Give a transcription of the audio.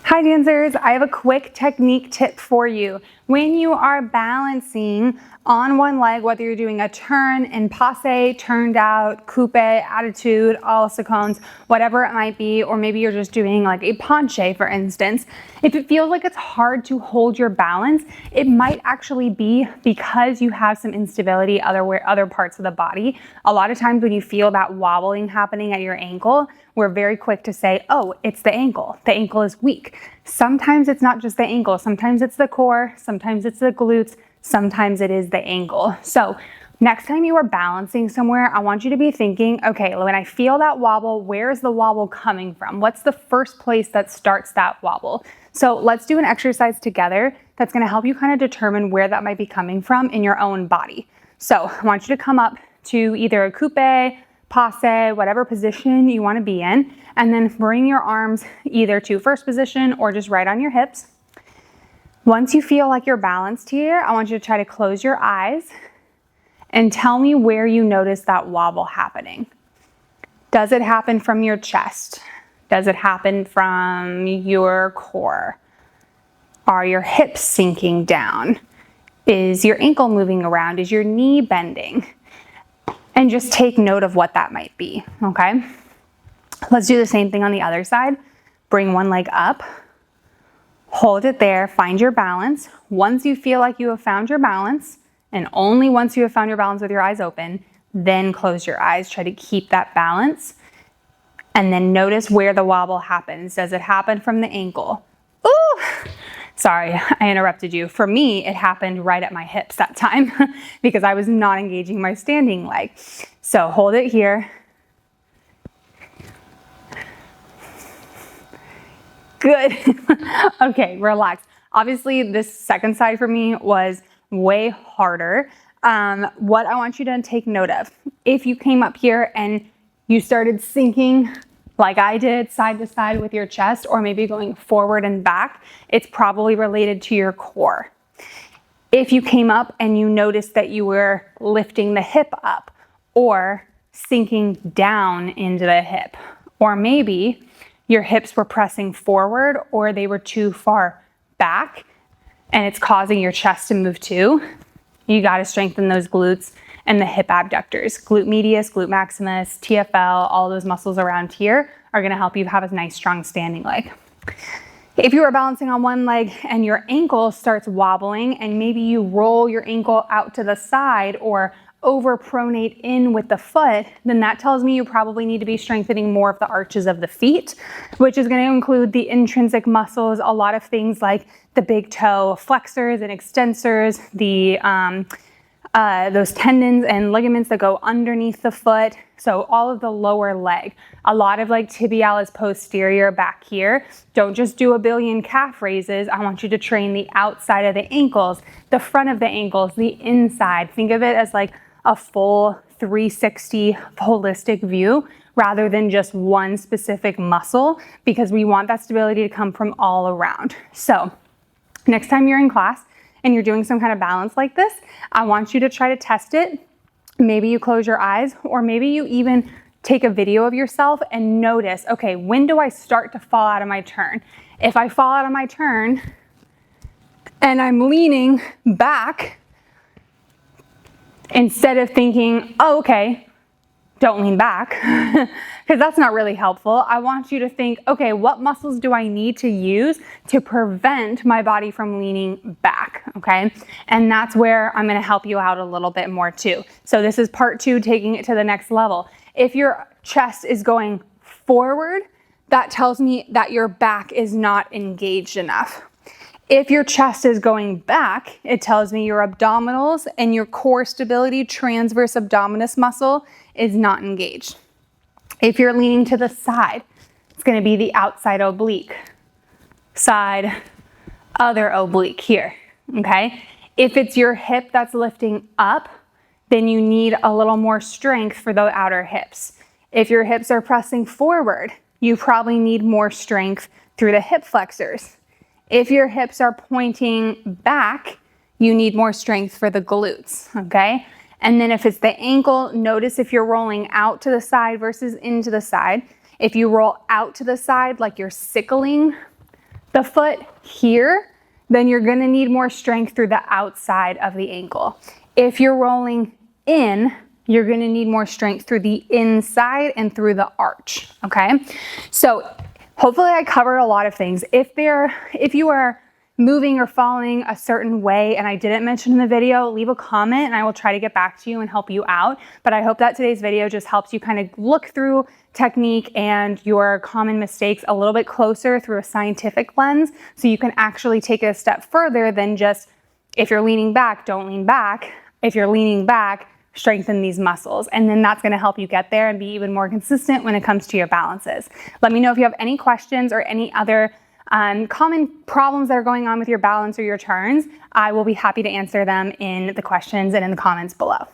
Hi dancers, I have a quick technique tip for you. When you are balancing on one leg, whether you're doing a turn in passe, turned out, coupe, attitude, a la secondes, whatever it might be, or maybe you're just doing like a penché for instance, if it feels like it's hard to hold your balance, it might actually be because you have some instability other parts of the body. A lot of times when you feel that wobbling happening at your ankle, we're very quick to say, oh, it's the ankle. The ankle is weak. Sometimes it's not just the ankle. Sometimes it's the core. Sometimes it's the glutes. Sometimes it is the ankle. So next time you are balancing somewhere, I want you to be thinking, okay, when I feel that wobble, where's the wobble coming from? What's the first place that starts that wobble? So let's do an exercise together that's going to help you kind of determine where that might be coming from in your own body. So I want you to come up to either a coupe, passe, whatever position you want to be in, and then bring your arms either to first position or just right on your hips. Once you feel like you're balanced here, I want you to try to close your eyes and tell me where you notice that wobble happening. Does it happen from your chest? Does it happen from your core? Are your hips sinking down? Is your ankle moving around? Is your knee bending? And just take note of what that might be, okay? Let's do the same thing on the other side. Bring one leg up, hold it there, find your balance. Once you feel like you have found your balance, and only once you have found your balance with your eyes open, then close your eyes, try to keep that balance. And then notice where the wobble happens. Does it happen from the ankle? Ooh! Sorry, I interrupted you. For me, it happened right at my hips that time because I was not engaging my standing leg. So hold it here. Good. Okay, relax. Obviously, this second side for me was way harder. What I want you to take note of, if you came up here and you started sinking like I did, side to side with your chest, or maybe going forward and back, it's probably related to your core. If you came up and you noticed that you were lifting the hip up or sinking down into the hip, or maybe your hips were pressing forward or they were too far back and it's causing your chest to move too, you got to strengthen those glutes and the hip abductors. Glute medius, glute maximus, TFL, all those muscles around here are going to help you have a nice strong standing leg. If you are balancing on one leg and your ankle starts wobbling and maybe you roll your ankle out to the side or over pronate in with the foot, then that tells me you probably need to be strengthening more of the arches of the feet, which is going to include the intrinsic muscles, a lot of things like the big toe flexors and extensors, those tendons and ligaments that go underneath the foot. So all of the lower leg, a lot of like tibialis posterior back here. Don't just do a billion calf raises. I want you to train the outside of the ankles, the front of the ankles, the inside. Think of it as like a full 360 holistic view rather than just one specific muscle, because we want that stability to come from all around. So next time you're in class and you're doing some kind of balance like this, I want you to try to test it. Maybe you close your eyes, or maybe you even take a video of yourself and notice, okay, when do I start to fall out of my turn? If I fall out of my turn and I'm leaning back, instead of thinking, oh, okay, don't lean back, because that's not really helpful. I want you to think, okay, what muscles do I need to use to prevent my body from leaning back, okay? And that's where I'm gonna help you out a little bit more too. So this is part 2, taking it to the next level. If your chest is going forward, that tells me that your back is not engaged enough. If your chest is going back, it tells me your abdominals and your core stability, transverse abdominis muscle, is not engaged. If you're leaning to the side, it's going to be the outside oblique, side, other oblique here, okay? If it's your hip that's lifting up, then you need a little more strength for the outer hips. If your hips are pressing forward, you probably need more strength through the hip flexors. If your hips are pointing back, you need more strength for the glutes, okay? And then if it's the ankle, notice if you're rolling out to the side versus into the side. If you roll out to the side like you're sickling the foot here, then you're gonna need more strength through the outside of the ankle. If you're rolling in, you're gonna need more strength through the inside and through the arch, okay? So hopefully I covered a lot of things. If you are moving or falling a certain way and I didn't mention in the video, leave a comment and I will try to get back to you and help you out. But I hope that today's video just helps you kind of look through technique and your common mistakes a little bit closer through a scientific lens, so you can actually take it a step further than just, if you're leaning back, don't lean back. If you're leaning back, strengthen these muscles. And then that's gonna help you get there and be even more consistent when it comes to your balances. Let me know if you have any questions or any other common problems that are going on with your balance or your turns. I will be happy to answer them in the questions and in the comments below.